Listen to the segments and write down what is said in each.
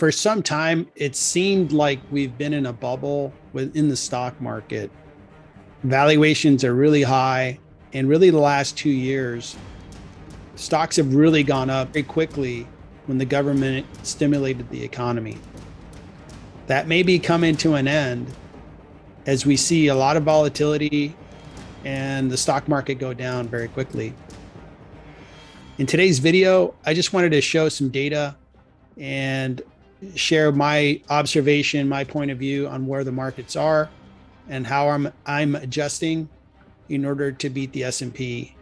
For some time, it seemed like we've been in a bubble within the stock market. Valuations are really high, and really the last 2 years, stocks have really gone up very quickly when the government stimulated the economy. That may be coming to an end as we see a lot of volatility and the stock market go down very quickly. In today's video, I just wanted to show some data and share my observation, my point of view on where the markets are and how I'm adjusting in order to beat the S&P.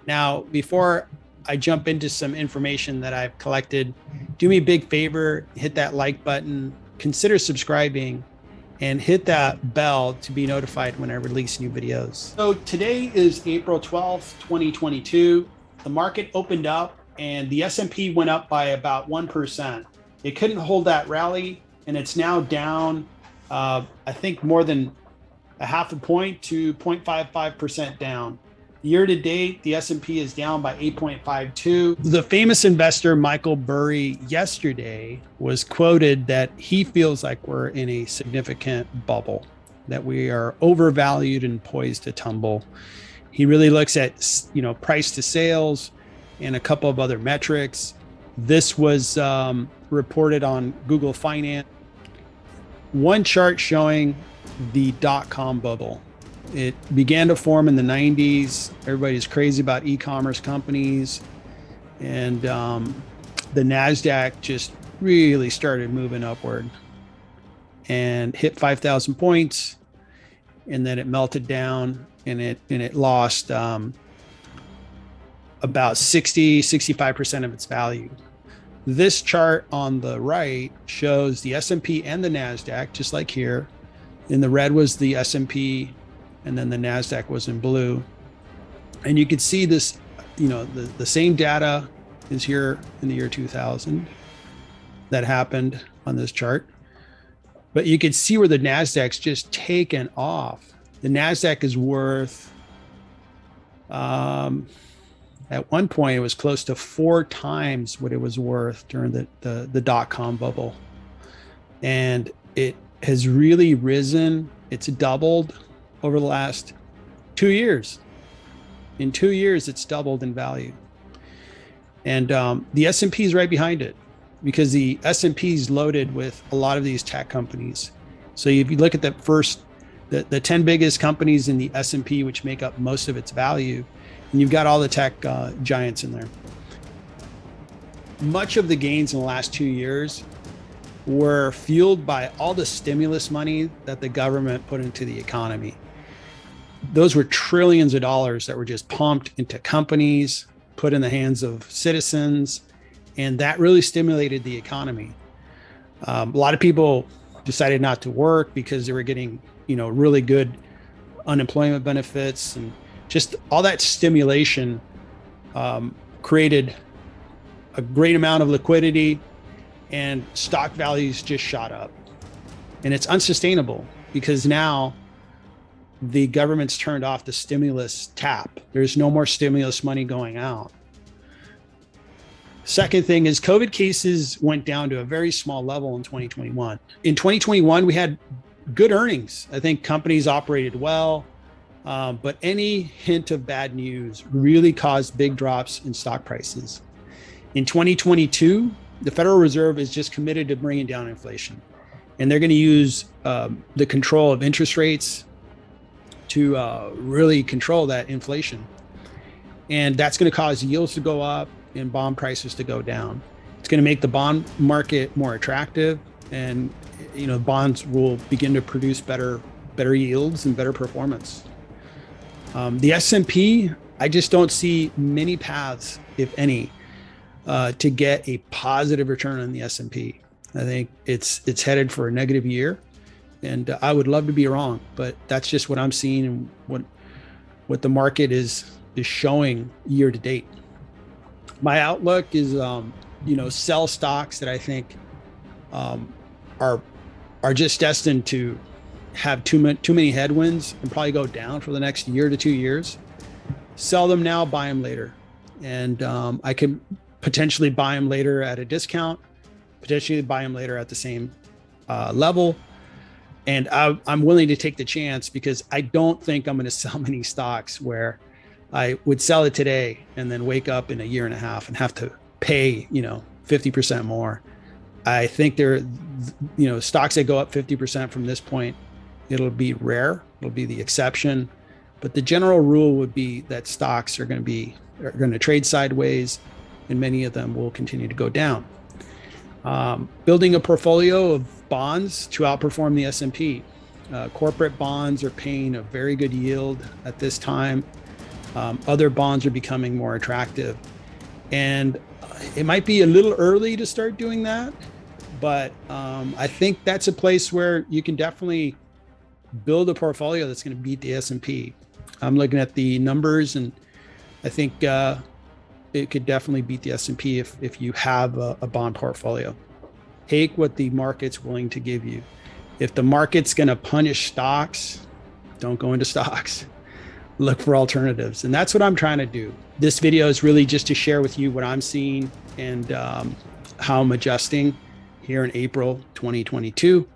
Now, before I jump into some information that I've collected, do me a big favor, hit that like button, consider subscribing, and hit that bell to be notified when I release new videos. So today is April 12th, 2022. The market opened up and the S&P went up by about 1%. It couldn't hold that rally, and it's now down, I think more than a half a point to 0.55% down. Year to date, the S&P is down by 8.52. The famous investor Michael Burry yesterday was quoted that he feels like we're in a significant bubble, that we are overvalued and poised to tumble. He really looks at, price to sales and a couple of other metrics. This was reported on Google Finance. One chart showing the dot-com bubble. It began to form in the 90s. Everybody's crazy about e-commerce companies. And the NASDAQ just really started moving upward and hit 5,000 points. And then it melted down and it lost about 65% of its value. This chart on the right shows the S&P and the NASDAQ, just like here. In the red was the S&P, and then the NASDAQ was in blue. And you can see this, the same data is here in the year 2000 that happened on this chart. But you can see where the NASDAQ's just taken off. The NASDAQ is worth, at one point, it was close to 4 times what it was worth during the dot-com bubble. And it has really risen. It's doubled over the last 2 years. In 2 years, it's doubled in value. And the S&P is right behind it because the S&P is loaded with a lot of these tech companies. So if you look at the 10 biggest companies in the S&P, which make up most of its value, and you've got all the tech giants in there. Much of the gains in the last 2 years were fueled by all the stimulus money that the government put into the economy. Those were trillions of dollars that were just pumped into companies, put in the hands of citizens, and that really stimulated the economy. A lot of people decided not to work because they were getting, really good unemployment benefits, and just all that stimulation created a great amount of liquidity, and stock values just shot up. And it's unsustainable because now the government's turned off the stimulus tap. There's no more stimulus money going out. Second thing is COVID cases went down to a very small level in 2021. In 2021, we had good earnings. I think companies operated well. But any hint of bad news really caused big drops in stock prices. In 2022, the Federal Reserve is just committed to bringing down inflation. And they're going to use the control of interest rates to really control that inflation. And that's going to cause yields to go up and bond prices to go down. It's going to make the bond market more attractive. And, bonds will begin to produce better yields and better performance. The S&P, I just don't see many paths, if any, to get a positive return on the S&P. I think it's headed for a negative year, and I would love to be wrong, but that's just what I'm seeing and what the market is showing year to date. My outlook is, sell stocks that I think are just destined to have too many headwinds and probably go down for the next year to 2 years. Sell them now, buy them later. And I could potentially buy them later at a discount potentially buy them later at the same level. And I'm willing to take the chance because I don't think I'm going to sell many stocks where I would sell it today and then wake up in a year and a half and have to pay, 50% more. I think stocks that go up 50% from this point, it'll be rare. It'll be the exception. But the general rule would be that stocks are going to trade sideways, and many of them will continue to go down. Building a portfolio of bonds to outperform the S&P. Corporate bonds are paying a very good yield at this time. Other bonds are becoming more attractive. And it might be a little early to start doing that, but I think that's a place where you can definitely build a portfolio that's going to beat the S&P. I'm looking at the numbers, and I think it could definitely beat the S&P if you have a bond portfolio. Take what the market's willing to give you. If the market's going to punish stocks, don't go into stocks. Look for alternatives. And that's what I'm trying to do. This video is really just to share with you what I'm seeing and how I'm adjusting here in April 2022.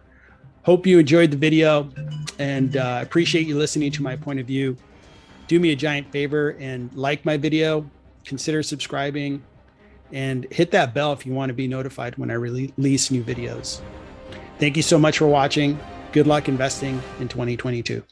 Hope you enjoyed the video, and appreciate you listening to my point of view. Do me a giant favor and like my video, consider subscribing, and hit that bell if you want to be notified when I release new videos. Thank you so much for watching. Good luck investing in 2022.